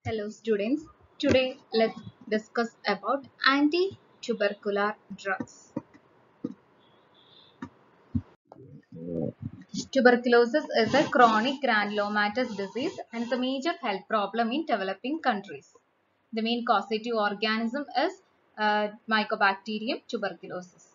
Hello students, today let's discuss about anti-tubercular drugs. Tuberculosis is a chronic granulomatous disease and is a major health problem in developing countries. The main causative organism is Mycobacterium tuberculosis.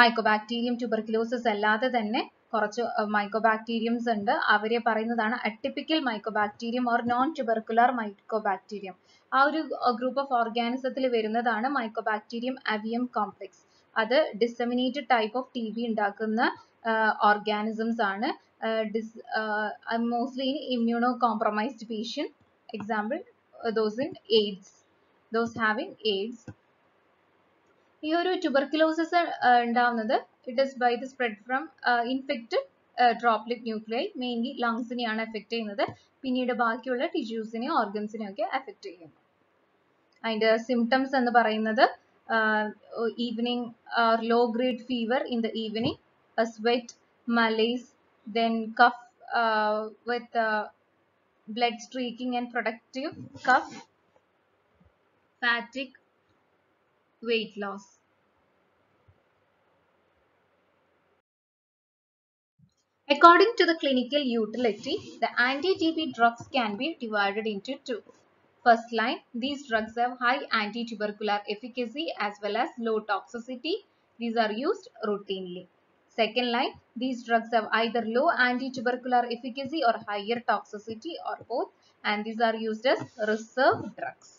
Mycobacterium tuberculosis അല്ലാതെ തന്നെ കുറച്ച് മൈക്കോബാക്ടീരിയംസ് ഉണ്ട്. അവരെ പറയുന്നതാണ് atypical mycobacterium or non tubercular mycobacterium. ആ ഒരു group of ഓർഗാനിസത്തിൽ വരുന്നതാണ് മൈക്കോബാക്ടീരിയം അവിയം കോംപ്ലക്സ്. അത് ഡിസെമിനേറ്റഡ് ടൈപ്പ് ഓഫ് TB ഉണ്ടാക്കുന്ന ഓർഗാനിസംസ് ആണ്. Mostly in immunocompromised patient. Example those in AIDS, those having AIDS. ഈ ഒരു ട്യൂബർക്കുലോസിസ് ഉണ്ടാവുന്നത് it is by the spread from infected droplet nuclei, mainly ലങ്സിനെയാണ് effect ചെയ്യുന്നത്. പിന്നീട് ബാക്കിയുള്ള ടിഷ്യൂസിനെയും ഓർഗൻസിനെയും ഒക്കെ എഫക്ട് ചെയ്യുന്നു. അതിന്റെ സിംറ്റംസ് എന്ന് പറയുന്നത് evening low grade fever in the evening, sweat, malaise, then cough with blood streaking and productive cough, fatigue, weight loss. According to the clinical utility, the anti-TB drugs can be divided into two. First line, these drugs have high anti-tubercular efficacy as well as low toxicity. These are used routinely. Second line, these drugs have either low anti-tubercular efficacy or higher toxicity or both, and these are used as reserve drugs.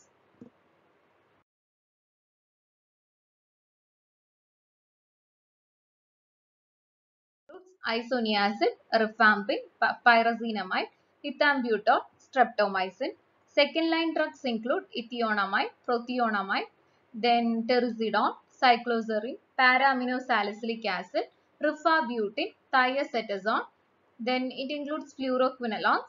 Isoniazid, rifampin, pyrazinamide, ethambutol, streptomycin. Second line drugs include ethionamide, prothionamide, then terazidone, cycloserine, para-aminosalicylic acid, rifabutin, thiacetazone. Then it includes fluoroquinolones,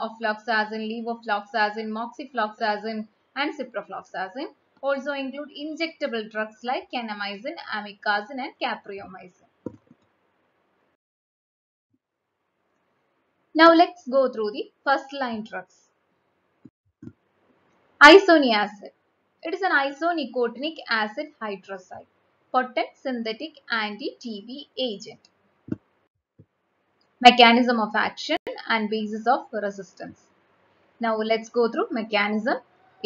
ofloxacin, levofloxacin, moxifloxacin, and ciprofloxacin. Also include injectable drugs like kanamycin, amikacin, and capreomycin. Now let's go through the first line drugs. Isoniazid. It is an isonicotinic acid hydroside, potent synthetic anti-TB agent. Mechanism of action and basis of resistance. Now let's go through mechanism.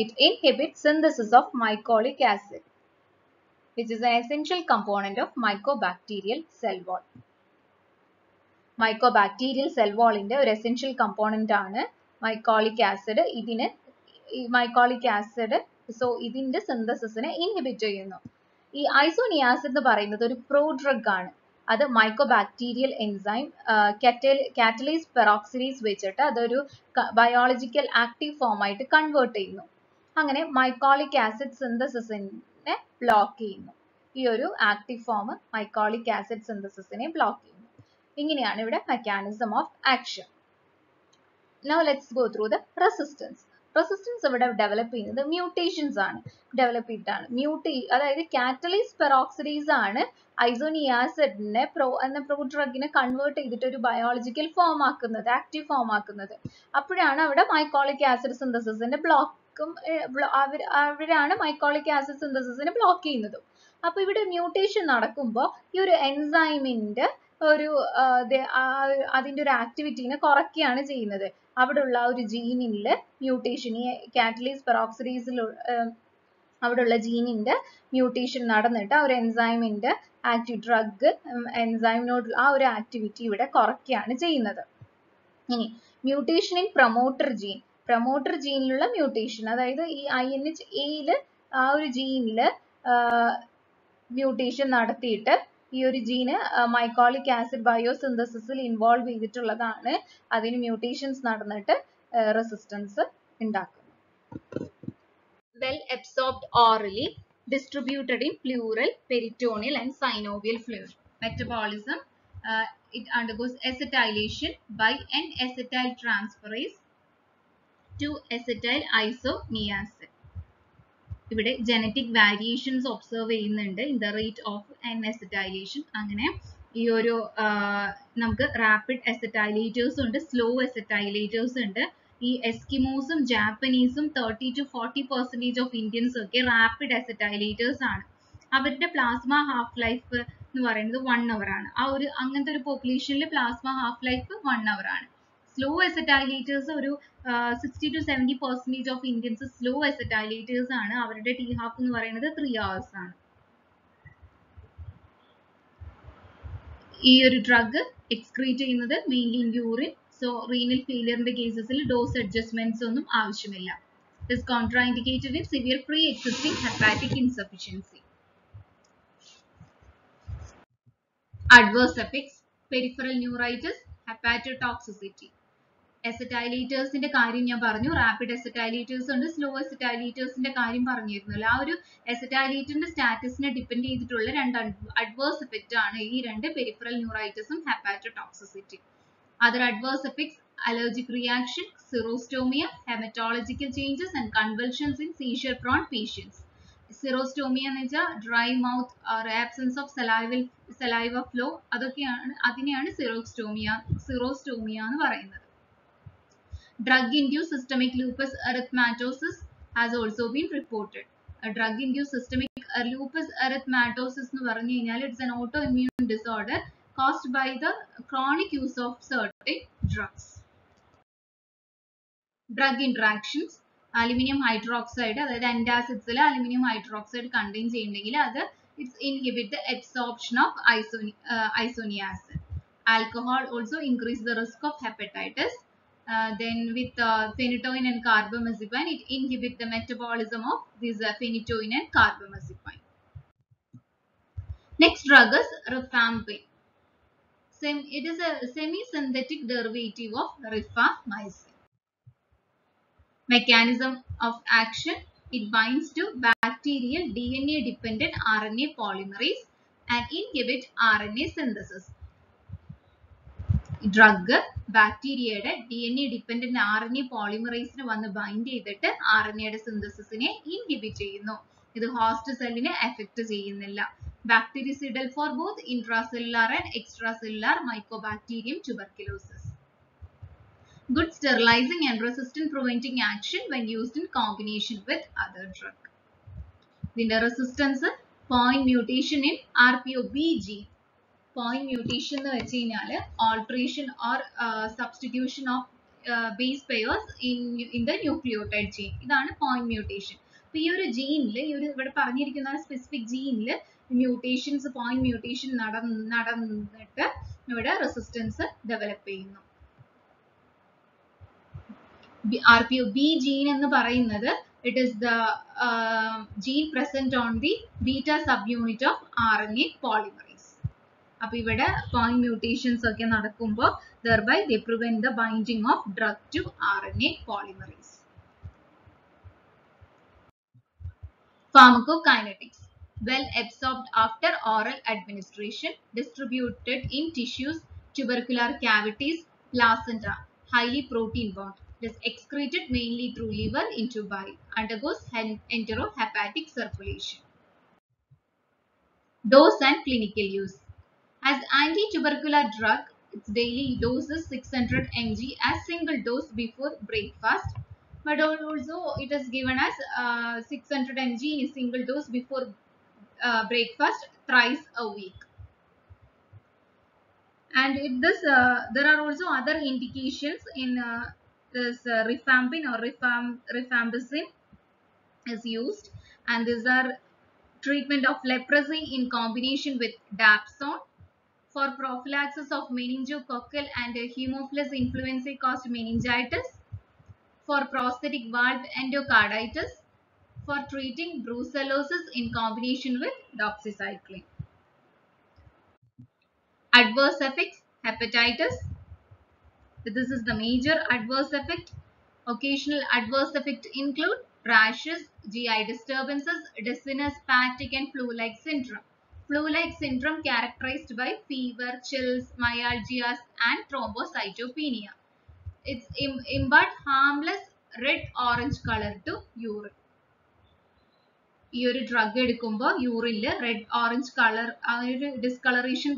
It inhibits synthesis of mycolic acid, which is an essential component of mycobacterial cell wall. Mycobacterial cell wall inde ഒരു essential component ആണ് mycolic acid. ഇതിനെ mycolic acid ഇതിന്റെ സിന്തസിസിനെ inhibit ചെയ്യുന്നു. ഈ isoniazid എന്ന് പറയുന്നത് ഒരു prodrug ആണ്. അത് മൈക്കോബാക്ടീരിയൽ എൻസൈം കാറ്റലൈസ് പെറോക്സിഡേസ് വെച്ചിട്ട് അതൊരു ബയോളജിക്കൽ ആക്റ്റീവ് ഫോം ആയിട്ട് കൺവേർട്ട് ചെയ്യുന്നു. അങ്ങനെ മൈക്കോളിക് ആസിഡ് സിന്തസിസിനെ ബ്ലോക്ക് ചെയ്യുന്നു. ഈ ഒരു ആക്റ്റീവ് ഫോം മൈക്കോളിക് ആസിഡ് സിന്തസിസിനെ ബ്ലോക്ക് ചെയ്യുന്നു. ഇങ്ങനെയാണ് ഇവിടെ mechanism of action. Now let's go through the resistance. Resistance ഇവിടെ ഡെവലപ്പ് ചെയ്യുന്നത് മ്യൂട്ടേഷൻസ് ആണ് ഡെവലപ്പ് ചെയ്തിട്ടാണ്. അതായത് കാറ്റലൈസ് പെറോക്സിഡേസ് ആണ് ഐസോനിയാസിഡിനെ പ്രോഡ്രഗിനെ കൺവേർട്ട് ചെയ്തിട്ട് ഒരു ബയോളജിക്കൽ ഫോം ആക്കുന്നത്, ആക്റ്റീവ് ഫോം ആക്കുന്നത്. അപ്പോഴാണ് അവിടെ മൈക്കോളിക് ആസിഡ് സിന്തസിസിന്റെ ബ്ലോക്കും അവരാണ് മൈക്കോളിക് ആസിഡ് സിന്തസിസിനെ ബ്ലോക്ക് ചെയ്യുന്നതും. അപ്പൊ ഇവിടെ മ്യൂട്ടേഷൻ നടക്കുമ്പോൾ ഈ ഒരു എൻസൈമിന്റെ അതിന്റെ ഒരു ആക്ടിവിറ്റിനെ കുറയ്ക്കുകയാണ് ചെയ്യുന്നത്. അവിടെയുള്ള ഒരു ജീനിലെ മ്യൂട്ടേഷൻ, ഈ കാറ്റലൈസ് പെറോക്സിഡേസിൽ അവിടെയുള്ള ജീനിന്റെ മ്യൂട്ടേഷൻ നടന്നിട്ട് ആ ഒരു എൻസൈമിന്റെ ആക്റ്റീവ് ഡ്രഗ് എൻസൈമിനോട് ആ ഒരു ആക്ടിവിറ്റി ഇവിടെ കുറയ്ക്കുകയാണ് ചെയ്യുന്നത്. ഇനി മ്യൂട്ടേഷൻ ഇൻ പ്രൊമോട്ടർ ജീനിലുള്ള മ്യൂട്ടേഷൻ, അതായത് ഈ INH-A ആ ഒരു ജീനില് മ്യൂട്ടേഷൻ നടത്തിയിട്ട് ഈ ഒരു ജീന് മൈക്കോളിക് ആസിഡ് ബയോസിന്തസിസിൽ ഇൻവോൾവ് ചെയ്തിട്ടുള്ളതാണ്. അതിന് മ്യൂട്ടേഷൻസ് നടന്നിട്ട് റെസിസ്റ്റൻസ് ഉണ്ടാക്കുന്നു. Well absorbed orally, distributed in plural, peritoneal and synovial fluid. Metabolism, it undergoes acetylation by N-acetyl transferase to acetyl isoniazid. ഇവിടെ ജനറ്റിക് വാരിയേഷൻസ് ഒബ്സർവ് ചെയ്യുന്നുണ്ട് in the rate of N-acetylation. അങ്ങനെ ഈ ഒരു നമുക്ക് റാപ്പിഡ് അസറ്റൈലേറ്റേഴ്സ് ഉണ്ട്, slow അസറ്റൈലേറ്റേഴ്സ് ഉണ്ട്. ഈ എസ്കിമോസും ജാപ്പനീസും 30-40% ഓഫ് ഇന്ത്യൻസ് ഒക്കെ റാപ്പിഡ് അസറ്റൈലേറ്റേഴ്സ് ആണ്. അവരുടെ പ്ലാസ്മ ഹാഫ് ലൈഫ് എന്ന് പറയുന്നത് 1 hour ആണ്. ആ ഒരു അങ്ങനത്തെ ഒരു പോപ്പുലേഷനിൽ പ്ലാസ്മ ഹാഫ് ലൈഫ് 1 hour ആണ്. സ്ലോ അസറ്റൈലേറ്റേഴ്സ് ഒരു 60-70% ഓഫ് ഇന്ത്യൻസ് സ്ലോ അസറ്റൈലേറ്റേഴ്സ് ആണ്. അവരുടെ ടി ഹാഫ് എന്ന് പറയുന്നത് 3 hours ആണ്. ഈ ഒരു ഡ്രഗ് എക്സ്ക്രീറ്റ് ചെയ്യുന്നത് mainly in urine. So renal ഫെയിലിയറിന്റെ കേസസിൽ ഡോസ് അഡ്ജസ്റ്റ്മെന്റ്സ് ഒന്നും ആവശ്യമില്ല. It is contraindicated in severe pre-existing hepatic insufficiency. Adverse effects: peripheral neuritis, hepatotoxicity. അസറ്റൈലേറ്റേഴ്സിന്റെ കാര്യം ഞാൻ പറഞ്ഞു. റാപ്പിഡ് അസറ്റൈലേറ്റേഴ്സ് ഉണ്ട്, സ്ലോ അസറ്റൈലേറ്റേഴ്സിന്റെ കാര്യം പറഞ്ഞിരുന്നല്ലോ. ആ ഒരു അസറ്റൈലേറ്ററിന്റെ സ്റ്റാറ്റസിനെ ഡിപ്പെൻഡ് ചെയ്തിട്ടുള്ള രണ്ട് അഡ്വേഴ്സ് എഫക്റ്റ് ആണ് ഈ രണ്ട് പെരിഫറൽ ന്യൂറൈറ്റിസും hepatotoxicity. Other adverse effects: allergic reaction, xerostomia, haematological changes and convulsions in seizure prone patients. Xerostomia എന്ന് വെച്ചാൽ dry mouth or absence of saliva flow, അതൊക്കെയാണ്, അതിനെയാണ് സിറോസ്റ്റോമിയ എന്ന് പറയുന്നത്. Drug-induced systemic lupus erythematosus has also been reported. Drug-induced systemic lupus erythematosus എന്ന് പറഞ്ഞു കഴിഞ്ഞാൽ it's an autoimmune disorder caused by the chronic use of certain drugs. Drug interactions: aluminum hydroxide, അതായത് antacids aluminum hydroxide contain ചെയ്യുന്നെങ്കിൽ അത് inhibit the absorption of isoniazid. Alcohol also increase the risk of hepatitis. Then with phenytoin and carbamazepine, it inhibits the metabolism of this phenytoin and carbamazepine. Next drug is rifampin. It is a semi-synthetic derivative of rifamycin. Mechanism of action: it binds to bacterial DNA-dependent RNA polymerase and inhibit RNA synthesis. Drug ബാക്ടീരിയയുടെ DNA dependent RNA പോളിമറൈസിന് വന്ന് bind ചെയ്തിട്ട് RNAയുടെ സിന്തസിസിനെ inhibit ചെയ്യുന്നു. ഇത് host സെല്ലിനെ effect ചെയ്യുന്നില്ല. Bactericidal for both intracellular and extracellular mycobacterium tuberculosis. Good sterilizing and resistant preventing action when used in combination with other drug. ഇതിന്റെ resistance: point mutation in RPOB gene. Point mutation എന്ന് വെച്ച് കഴിഞ്ഞാൽ alteration or substitution of base pairs in the nucleotide gene. ഇതാണ് point mutation. അപ്പൊ ഈ ഒരു ജീനിൽ, ഈ ഒരു ഇവിടെ പറഞ്ഞിരിക്കുന്ന സ്പെസിഫിക് ജീനിൽ മ്യൂട്ടേഷൻസ്, പോയിന്റ് മ്യൂട്ടേഷൻ നടന്നിട്ട് ഇവിടെ റെസിസ്റ്റൻസ് ഡെവലപ്പ് ചെയ്യുന്നു. RPOB gene എന്ന് പറയുന്നത് it is the gene present on the beta subunit of RNA polymerase. അപ്പോൾ ഇവിടെ പോയിന്റ് മ്യൂട്ടേഷൻസ് ഒക്കെ നടക്കുമ്പോൾ thereby they prevent the binding of drug to RNA polymerase. Pharmacokinetics: well absorbed after oral administration, distributed in tissues, tubercular cavities, placenta, highly protein bound. It is excreted mainly through liver into bile, undergoes enterohepatic circulation. Dose and clinical use: as anti-tubercular drug, its daily dose is 600 mg as single dose before breakfast, but also it is given as 600 mg in single dose before breakfast thrice a week. And if this there are also other indications in this rifampin or rifampicin is used, and these are treatment of leprosy in combination with dapsone, for prophylaxis of meningococcal and Haemophilus influenzae caused meningitis, for prosthetic valve endocarditis, for treating brucellosis in combination with doxycycline. Adverse effects: hepatitis. This is the major adverse effect. Occasional adverse effects include rashes, GI disturbances, dizziness, fatigue, and flu-like syndrome. Flu-like syndrome characterized by fever, chills, myalgias, and thrombocytopenia. It's impart harmless red-orange color to urine. ഈ ഒരു drug എടുക്കുമ്പോൾ യൂറിനിൽ red orange colour, ആ ഒരു discolouration,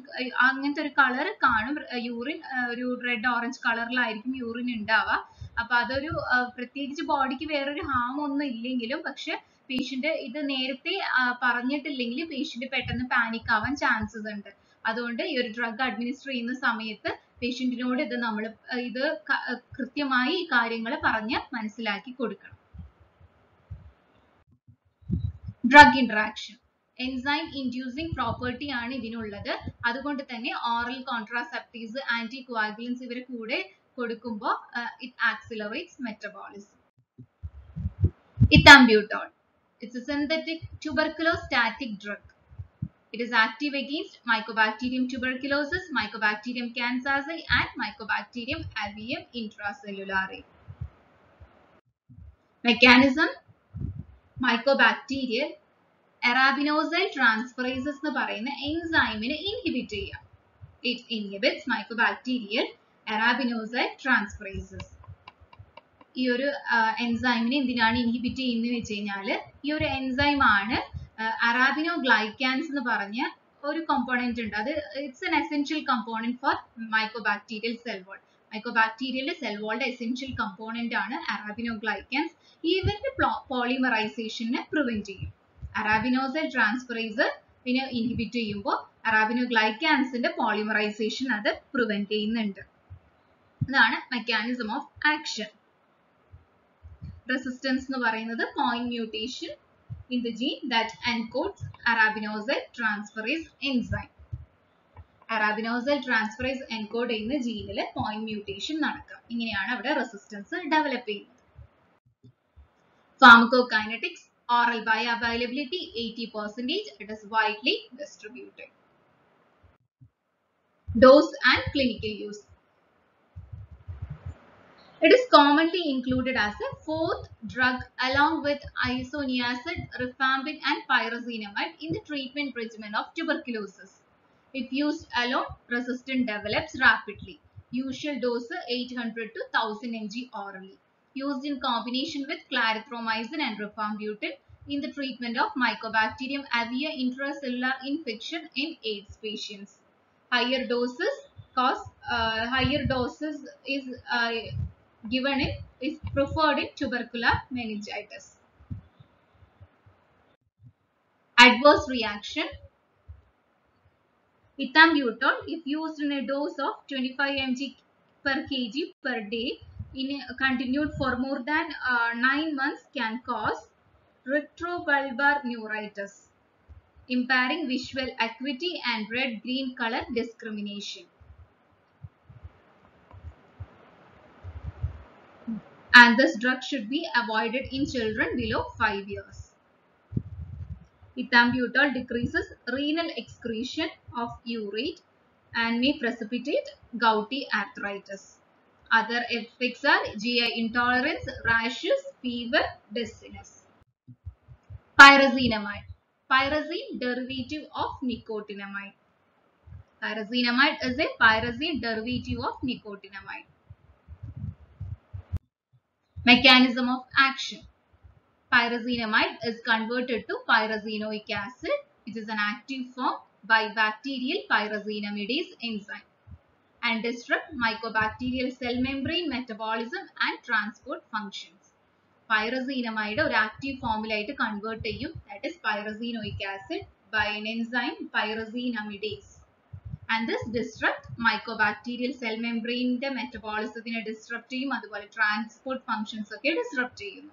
അങ്ങനത്തെ ഒരു colour കാണും. Urine ഒരു red orange കളറിലായിരിക്കും urine ഉണ്ടാവുക. അപ്പൊ അതൊരു പ്രത്യേകിച്ച് ബോഡിക്ക് വേറൊരു ഹാം ഒന്നും ഇല്ലെങ്കിലും പക്ഷെ പേഷ്യന്റ് ഇത് നേരത്തെ പറഞ്ഞിട്ടില്ലെങ്കിൽ പേഷ്യന്റ് പെട്ടെന്ന് പാനിക് ആവാൻ ചാൻസസ് ഉണ്ട്. അതുകൊണ്ട് ഈ ഒരു ഡ്രഗ് അഡ്മിനിസ്റ്റർ ചെയ്യുന്ന സമയത്ത് പേഷ്യന്റിനോട് ഇത് നമ്മൾ ഇത് കൃത്യമായി ഈ കാര്യങ്ങൾ പറഞ്ഞ് മനസ്സിലാക്കി കൊടുക്കണം. Drug interaction enzyme inducing property ആണ് ഇതിനുള്ളത്. അതുകൊണ്ട് തന്നെ ഓറൽ കോൺട്രാസെപ്റ്റീവ്സ്, ആന്റി കോആഗുലൻസ് ഇവരെ കൂടെ കൊടുക്കുമ്പോൾ it accelerates metabolism. Ethambutol, it's a synthetic tuberculostatic drug. It is active against Mycobacterium tuberculosis, Mycobacterium cancerae and Mycobacterium avium intracellulare. Mechanism, Mycobacterial arabinosyl transferases എന്ന് പറയുന്ന എൻസൈമിനെ inhibit ചെയ്യുക. It inhibits Mycobacterial arabinosyl transferases. ഈ ഒരു എൻസൈമിനെ എന്തിനാണ് inhibit ചെയ്യുന്നത് വെച്ച് കഴിഞ്ഞാൽ ഈ ഒരു എൻസൈം ആണ് അറാബിനോഗ്ലൈക്കാൻസ് എന്ന് പറഞ്ഞ ഒരു കോമ്പോണന്റ് ഉണ്ട്. അത് it's an essential component for mycobacterial cell wall. മൈക്കോബാക്ടീരിയലിന്റെ സെൽ വാളിന്റെ എസെൻഷ്യൽ കോമ്പോണന്റ് ആണ് അറാബിനോഗ്ലൈക്കാൻസ്. ഇവരുടെ പോളിമറൈസേഷനെ പ്രിവെന്റ് ചെയ്യും. അറാബിനോസൈൽ ട്രാൻസ്ഫറേസ് പിന്നെ ഇൻഹിബിറ്റ് ചെയ്യുമ്പോൾ അറാബിനോഗ്ലൈക്കാൻസിന്റെ പോളിമറൈസേഷൻ അത് പ്രിവെന്റ് ചെയ്യുന്നുണ്ട്. അതാണ് മെക്കാനിസം ഓഫ് ആക്ഷൻ. റെസിസ്റ്റൻസ് എന്ന് പറയുന്നത് point mutation in the gene that encodes arabinosyl transferase enzyme. Arabinosyl transferase encode ചെയ്യുന്ന ജീനിൽ point mutation നടക്കുക. ഇങ്ങനെയാണ് അവിടെ റെസിസ്റ്റൻസ് ഡെവലപ്പ് ചെയ്യുന്നത്. Pharmacokinetics, oral bioavailability 80%. It is widely distributed. Dose and clinical use. It is commonly included as a fourth drug along with isoniazid, rifampin and pyrazinamide in the treatment regimen of tuberculosis. If used alone, resistance develops rapidly. Usual dose 800 to 1000 mg orally. Used in combination with clarithromycin and rifampicin in the treatment of Mycobacterium avium intracellular infection in AIDS patients. Higher doses is given is preferred in tubercular meningitis. Adverse reaction. Ethambutol, if used in a dose of 25 mg per kg per day continued for more than 9 months can cause retrobulbar neuritis, impairing visual acuity and red-green color discrimination. And this drug should be avoided in children below 5 years. Ethambutol decreases renal excretion of urate and may precipitate gouty arthritis. Other effects are GI intolerance, rashes, fever, dizziness. Pyrazinamide, pyrazine derivative of nicotinamide. Pyrazinamide is a pyrazine derivative of nicotinamide. Mechanism of action. Pyrazinamide is converted to pyrazinoic acid, which is an active form by bacterial pyrazinamidase enzyme, and disrupt mycobacterial cell membrane metabolism and transport functions. Pyrazinamide ഒരു active formulaയിട്ട് convert ചെയ്യും, that is pyrazinoic acid, by an enzyme pyrazinamidase. And this disrupt mycobacterial cell membrane metabolism disrupt ചെയ്യും, അതുപോലെ transport functions ഒക്കെ disrupt ചെയ്യുന്നു.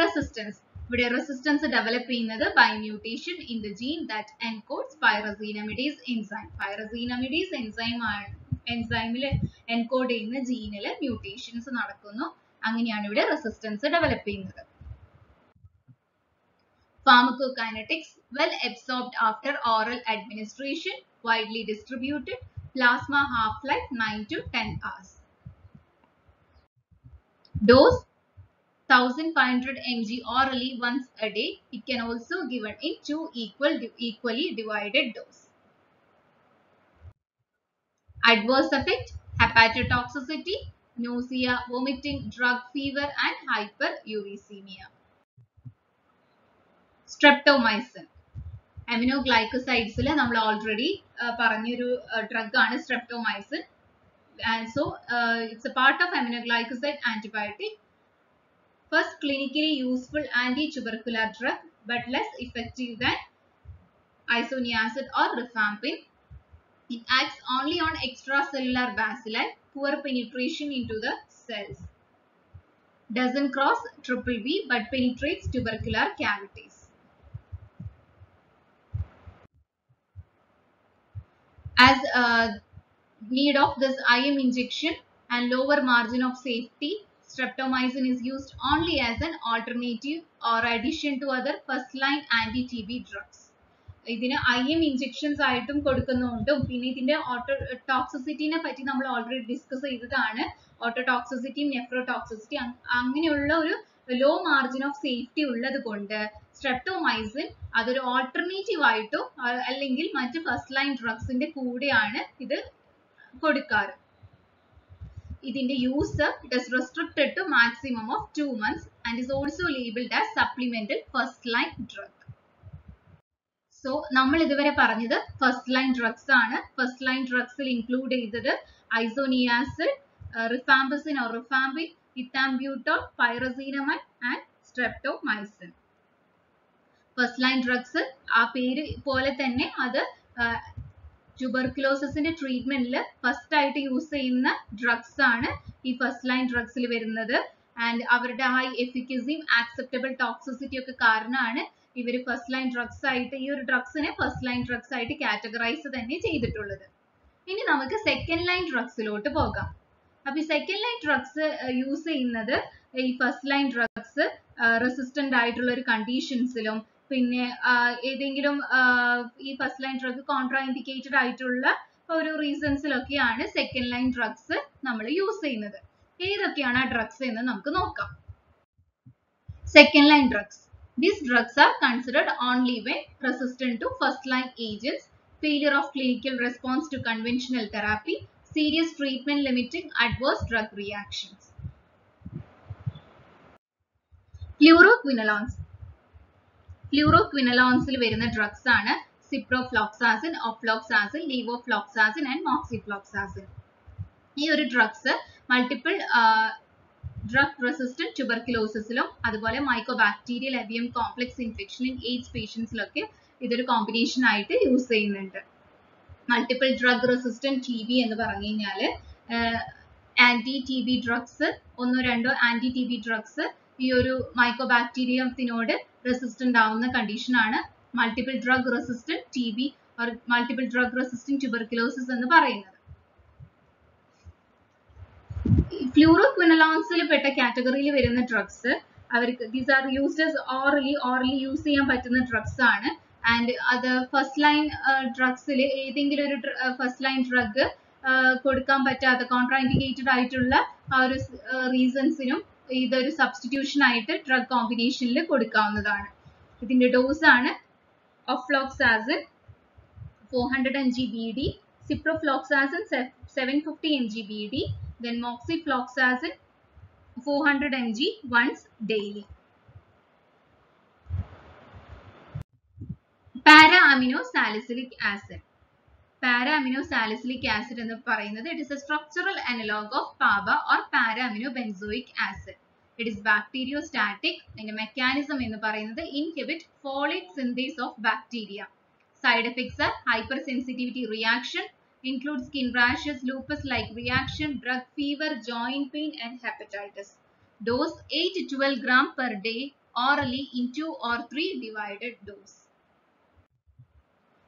Resistance. ഇവിടെ resistance develop ചെയ്യുന്നത് by mutation in the gene that encodes pyrazinamidase enzyme. Pyrazinamidase enzyme encode ചെയ്യുന്ന ജീനിൽ mutations നടക്കുന്നു. അങ്ങനെയാണ് ഇവിടെ resistance develop ചെയ്യുന്നത്. Pharmacokinetics. Well absorbed after oral administration, widely distributed, plasma half-life 9 to 10 hours. Dose 1500 mg orally once a day. It can also given in 2 equally divided dose. Adverse effect. Hepatotoxicity, nausea, vomiting, drug fever and hyperuricemia. Streptomycin. Aminoglycosides നമ്മൾ already പറഞ്ഞൊരു drug ആണ് streptomycin. And so it's a part of aminoglycoside antibiotic. First clinically useful anti-tubercular drug, but less effective than isoniazid or rifampin. It acts only on extracellular bacilli, poor penetration into the cells. Doesn't cross BBB but penetrates tubercular cavities. As need of this IM injection and lower margin of safety, streptomycin is used only as an alternative or addition to other first-line anti-TB drugs. ഇതിന് IM injections ആയിട്ടും കൊടുക്കുന്നുണ്ടും പിന്നെ ഇതിന്റെ ഓട്ടോടോക്സിസിറ്റിനെ പറ്റി നമ്മൾ already discuss ചെയ്തതാണ്. ഓട്ടോടോക്സിസിറ്റിയും nephrotoxicity അങ്ങനെയുള്ള ഒരു law margin of safety ഉള്ളത് കൊണ്ട് സ്ട്രെപ്റ്റോമൈസിൻ അതൊരു ഓൾട്ടർനേറ്റീവ് ആയിട്ടോ അല്ലെങ്കിൽ മറ്റ് ഫസ്റ്റ് ലൈൻ ഡ്രഗ്സിന്റെ കൂടെയാണ് ഇത് കൊടുക്കാറ്. ഇതിന്റെ use it is restricted to maximum of 2 months and is also labeled as supplemental first line drug. So നമ്മൾ ഇതുവരെ പറഞ്ഞത് ഫസ്റ്റ് ലൈൻ ഡ്രഗ്സ് ആണ്. ഫസ്റ്റ് ലൈൻ ഡ്രഗ്സിൽ ഇൻക്ലൂഡ് ചെയ്തത് isoniazid, rifampicin or rifampin, ethambutol, pyrazinamide and streptomycin. First line drugs ആ പേര് പോലെ തന്നെ അത് ട്യൂബർക്കുലോസിന്റെ ട്രീറ്റ്മെന്റിൽ ഫസ്റ്റ് ആയിട്ട് യൂസ് ചെയ്യുന്ന ഡ്രഗ്സ് ആണ് ഈ ഫസ്റ്റ് ലൈൻ ഡ്രഗ്സിൽ വരുന്നത്. ആൻഡ് അവരുടെ ഹൈ എഫിക്കസിയും ആക്സെപ്റ്റബിൾ ടോക്സിസിറ്റി ഒക്കെ കാരണമാണ് ഇവർ ഫസ്റ്റ് ലൈൻ ഡ്രഗ്സ് ആയിട്ട് ഈ ഒരു ഡ്രഗ്സിനെ ഫസ്റ്റ് ലൈൻ ഡ്രഗ്സ് ആയിട്ട് കാറ്റഗറൈസ് തന്നെ ചെയ്തിട്ടുള്ളത്. ഇനി നമുക്ക് സെക്കൻഡ് ലൈൻ ഡ്രഗ്സിലോട്ട് പോകാം. അപ്പൊ ഈ സെക്കൻഡ് ലൈൻ ഡ്രഗ്സ് യൂസ് ചെയ്യുന്നത് ഈ ഫസ്റ്റ് ലൈൻ ഡ്രഗ്സ് റെസിസ്റ്റന്റ് ആയിട്ടുള്ള ഒരു കണ്ടീഷൻസിലും പിന്നെ ഏതെങ്കിലും ഈ first line drug contra indicated ആയിട്ടുള്ള ഒരു റീസൺസിലൊക്കെയാണ് സെക്കൻഡ് ലൈൻ ഡ്രഗ്സ് നമ്മൾ യൂസ് ചെയ്യുന്നത്. ഏതൊക്കെയാണ് ആ ഡ്രഗ്സ് എന്ന് നമുക്ക് നോക്കാം. Second line drugs. These drugs are considered only when resistant to first line agents, failure of clinical response to conventional therapy, serious treatment limiting adverse drug reactions. Fluoroquinolones. Fluoroquinolones വരുന്ന drugs ആണ് ciprofloxacin, ഒഫ്ലോക്സാസിൻ, ലിവോഫ്ലോക്സാസിൻ and മോക്സിഫ്ലോക്സാസിൻ. ഈ ഒരു drugs multiple drug resistant ട്യൂബർക്കുലോസിസിലും അതുപോലെ മൈക്കോബാക്ടീരിയൽ അവിയം complex infection in AIDS പേഷ്യൻസിലൊക്കെ ഇതൊരു combination ആയിട്ട് use ചെയ്യുന്നുണ്ട്. Multiple drug resistant TB എന്ന് പറഞ്ഞു കഴിഞ്ഞാൽ ആന്റി TB ഡ്രഗ്സ് ഒന്നോ രണ്ടോ ആന്റി TB ഡ്രഗ്സ് ഈ ഒരു മൈക്കോബാക്ടീരിയത്തിനോട് റെസിസ്റ്റന്റ് ആവുന്ന കണ്ടീഷൻ ആണ് multiple drug resistant TB or multiple drug resistant tuberculosis എന്ന് പറയുന്നത്. ഫ്ലൂറോക്വിനലോൺസിൽ പെട്ട കാറ്റഗറിയിൽ വരുന്ന ഡ്രഗ്സ് അവർക്ക് these are used as orally use ചെയ്യാൻ പറ്റുന്ന ഡ്രഗ്സ് ആണ്. ആൻഡ് അത് ഫസ്റ്റ് ലൈൻ ഡ്രഗ്സിൽ ഏതെങ്കിലും ഒരു ഫസ്റ്റ് ലൈൻ ഡ്രഗ് കൊടുക്കാൻ പറ്റാത്ത കോൺട്രാ ഇൻഡിക്കേറ്റഡ് ആയിട്ടുള്ള ആ ഒരു റീസൺസിനും ഇതൊരു സബ്സ്റ്റിറ്റ്യൂഷൻ ആയിട്ട് ഡ്രഗ് കോമ്പിനേഷനിൽ കൊടുക്കാവുന്നതാണ്. ഇതിന്റെ ഡോസ് ആണ് ഒഫ്ലോക്സാസിൻ 400 mg BD, ciprofloxacin 750 mg BD, then moxifloxacin 400 mg once daily. Para-amino-salicylic acid. Para-amino-salicylic acid എന്ന് പറയുന്നത് it is a structural analog of PABA or para-aminobenzoic acid. It is bacteriostatic. അതിന്റെ mechanism എന്ന് പറയുന്നത് inhibit folate synthase of bacteria. Side effects are hypersensitivity reaction, include skin rashes, lupus-like reaction, drug fever, joint pain and hepatitis. Dose 8 to 12 gram per day orally in 2 or 3 divided dose.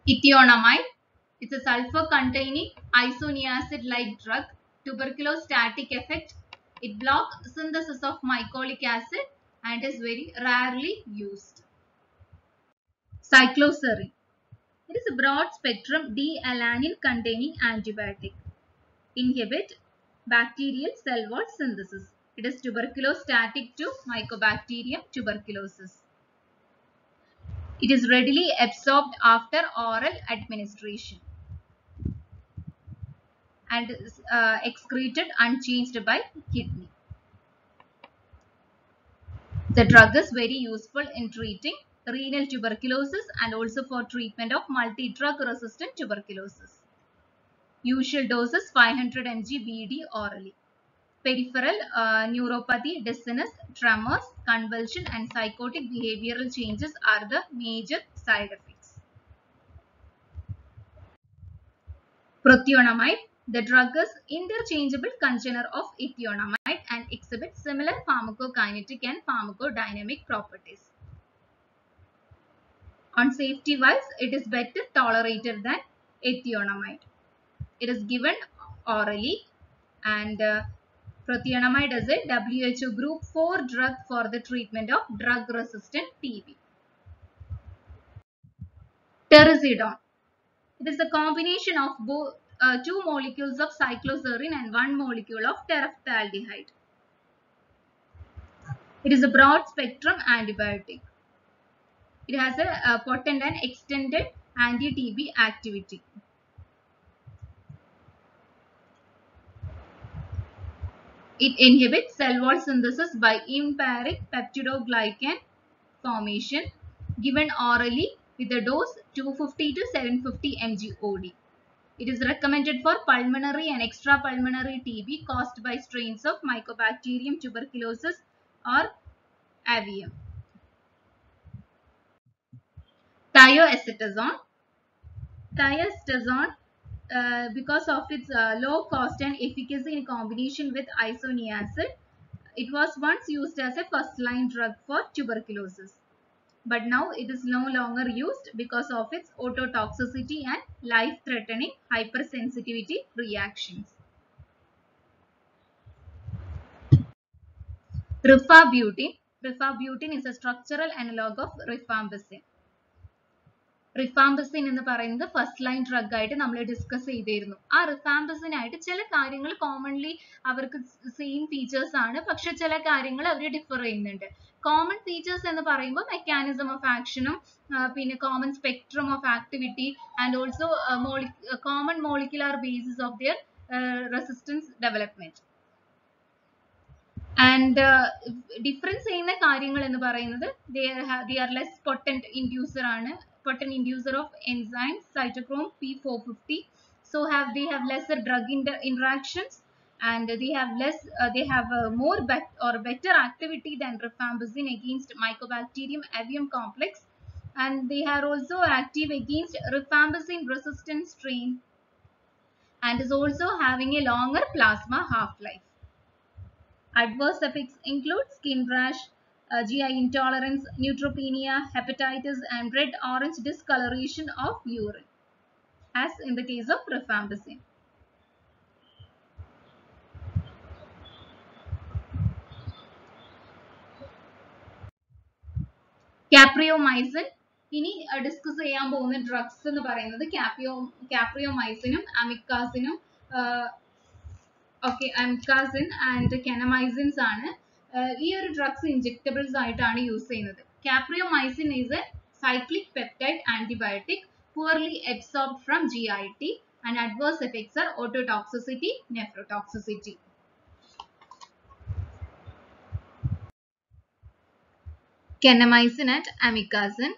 Ethionamide. It's a sulfur-containing isoniazid-like drug, tuberculostatic effect. It blocks synthesis of mycolic acid and is very rarely used. Cycloserine. It is a broad-spectrum D-alanine-containing antibiotic. Inhibit bacterial cell wall synthesis. It is tuberculostatic to Mycobacterium tuberculosis. It is readily absorbed after oral administration and excreted unchanged by kidney. The drug is very useful in treating renal tuberculosis and also for treatment of multi-drug resistant tuberculosis. Usual dose is 500 mg BD orally. Peripheral neuropathy, dizziness, tremors, convulsion, and psychotic behavioral changes are the major side effects. Prothionamide. The drug is interchangeable congener of ethionamide and exhibits similar pharmacokinetic and pharmacodynamic properties. On safety wise, it is better tolerated than ethionamide. It is given orally, and prothionamide is a WHO Group 4 drug for the treatment of drug-resistant TB. Terziodone. It is a combination of both two molecules of cycloserine and one molecule of terephthaldehyde. It is a broad-spectrum antibiotic. It has a potent and extended anti-TB activity. It inhibits cell wall synthesis by impairing peptidoglycan formation, given orally with a dose 250 to 750 mg OD. It is recommended for pulmonary and extrapulmonary TB caused by strains of Mycobacterium tuberculosis or avium. Thiaacetazone. Thiaacetazone, because of its low cost and efficacy in combination with isoniazid, it was once used as a first-line drug for tuberculosis. But now it is no longer used because of its ototoxicity and life-threatening hypersensitivity reactions. Rifabutin. Rifabutin is a structural analog of rifampicin. റിഫാംബസിൻ എന്ന് പറയുന്നത് first line drug ആയിട്ട് നമ്മൾ discuss ചെയ്തിരുന്നു. ആ റിഫാംബസിൻ ആയിട്ട് ചില കാര്യങ്ങൾ commonly അവർക്ക് സെയിം ഫീച്ചേഴ്സ് ആണ്, പക്ഷെ ചില കാര്യങ്ങൾ അവർ ഡിഫർ ചെയ്യുന്നുണ്ട്. കോമൺ ഫീച്ചേഴ്സ് എന്ന് പറയുമ്പോൾ മെക്കാനിസം ഓഫ് ആക്ഷനും പിന്നെ common spectrum of activity and also common molecular basis of their resistance development. And difference ചെയ്യുന്ന കാര്യങ്ങൾ എന്ന് പറയുന്നത് they are less potent inducer ആണ്, potent inducer of enzymes cytochrome P450. So they have lesser drug interactions, and they have more better activity than rifampicin against Mycobacterium avium complex, and they are also active against rifampicin resistant strain and is also having a longer plasma half-life. Adverse effects include skin rash, GI intolerance, neutropenia, hepatitis, and red-orange discoloration of urine, as in the case of rifampicin. Capreomycin. ഇനി discuss ചെയ്യാൻ പോകുന്ന drugs എന്ന് പറയുന്നത് കാപ്രിയോമൈസിനും അമിക്കാസിനും amikazin and kanamycins ആണ്. ഈ ഒരു drugs ഇഞ്ചെക്ടബിൾസ് ആയിട്ടാണ് use ചെയ്യുന്നത്. Capreomycin is a cyclic peptide antibiotic poorly absorbed from GIT, and adverse effects are ototoxicity, nephrotoxicity. Kanamycin and amikazin.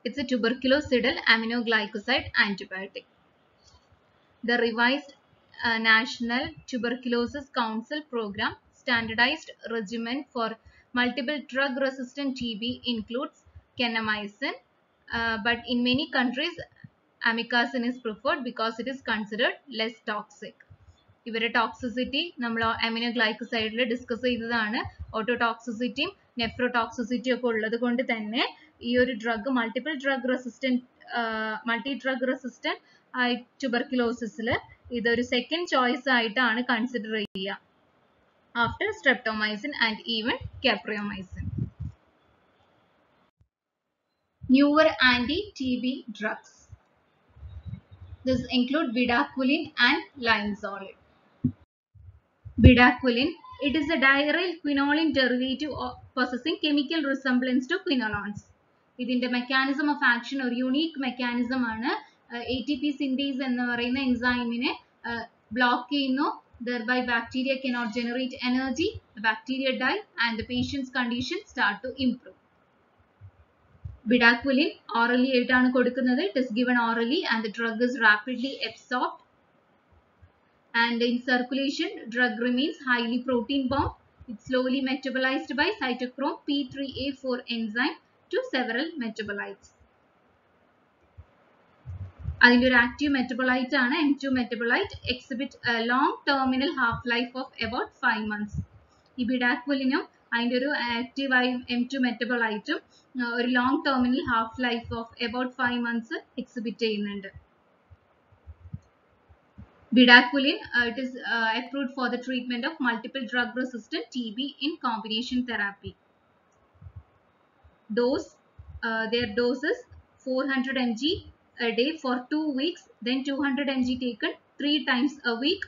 It's a tuberculocidal aminoglycoside antibiotic. The revised National Tuberculosis Council program standardized regimen for multiple drug-resistant TB includes kanamycin, but in many countries, amikazin is preferred because it is considered less toxic. ഇവരുടെ toxicity നമ്മൾ അമിനോഗ്ലൈക്കോസൈഡിൽ discuss ചെയ്തതാണ്. ഓട്ടോടോക്സിസിറ്റിയും നെഫ്രോടോക്സിസിറ്റിയും ഒക്കെ ഉള്ളത് കൊണ്ട് തന്നെ ഈ ഒരു drug multi drug resistant ആയി ട്യൂബർക്യുലോസിസിൽ ഇതൊരു സെക്കൻഡ് ചോയ്സ് ആയിട്ടാണ് കൺസിഡർ ചെയ്യുക after streptomycin and even capreomycin. Newer anti-TB drugs. This include bedaquiline and linezolid. Bedaquiline, it is a diaryl quinoline derivative possessing chemical resemblance to quinolones. ഇതിന്റെ mechanism of action ഒരു unique mechanism ആണ്. ATP synthase എന്ന് പറയുന്ന എൻസൈമിനെ block ചെയ്യുന്നു. Thereby bacteria cannot generate energy, the bacteria die, and the patient's condition start to improve. Bedaquiline orally ആയിട്ടാണ് കൊടുക്കുന്നത്. It is given orally and the drug is rapidly absorbed. And in circulation, drug remains highly protein bound. It's slowly metabolized by cytochrome P3A4 enzyme to several metabolites. അതിൻ്റെ ഒരു active metabolite ആണ് M2 metabolite, exhibit a long terminal half life of about 5 months. ഈ ബിഡാക്വലിനും അതിൻ്റെ ഒരു active ആയി M2 metabolite ഒരു long terminal half life of about 5 months exhibit ചെയ്യുന്നുണ്ട്. Bedaquiline, it is approved for the treatment of multiple drug resistant TB in combination therapy. Dose, their doses 400 mg a day for 2 weeks, then 200 mg taken 3 times a week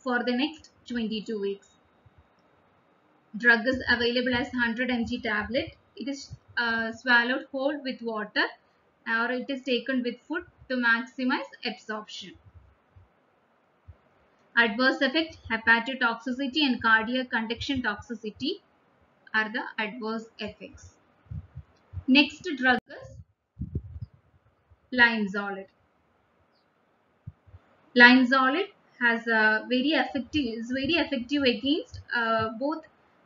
for the next 22 weeks. Drug is available as 100 mg tablet. It is swallowed whole with water, or it is taken with food to maximize absorption. Adverse effect, hepatotoxicity and cardiac conduction toxicity are the adverse effects. Next drug is linezolid. Linezolid has a is very effective against both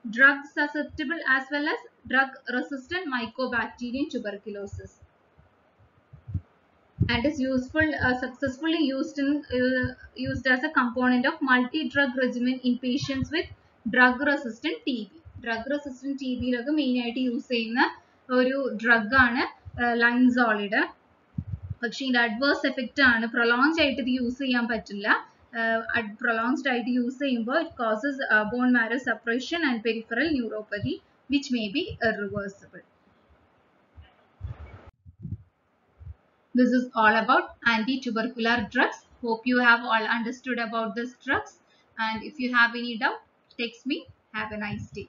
drug susceptible as well as drug resistant Mycobacterium tuberculosis, and is successfully used as a component of multi-drug regimen in patients with drug resistant TB. Drug resistant TB logge main aayittu use cheyyuna oru drug aanu linezolid. പക്ഷേ ഇതിന്റെ adverse effect ആണ്, prolonged ആയിട്ട് ഇത് use ചെയ്യാൻ പറ്റില്ല. Prolonged ആയിട്ട് use ചെയ്യുമ്പോൾ it causes bone marrow suppression and peripheral neuropathy which may be irreversible. This is all about anti-tubercular drugs. Hope you have all understood about these drugs, and if you have any doubt, text me. Have a nice day.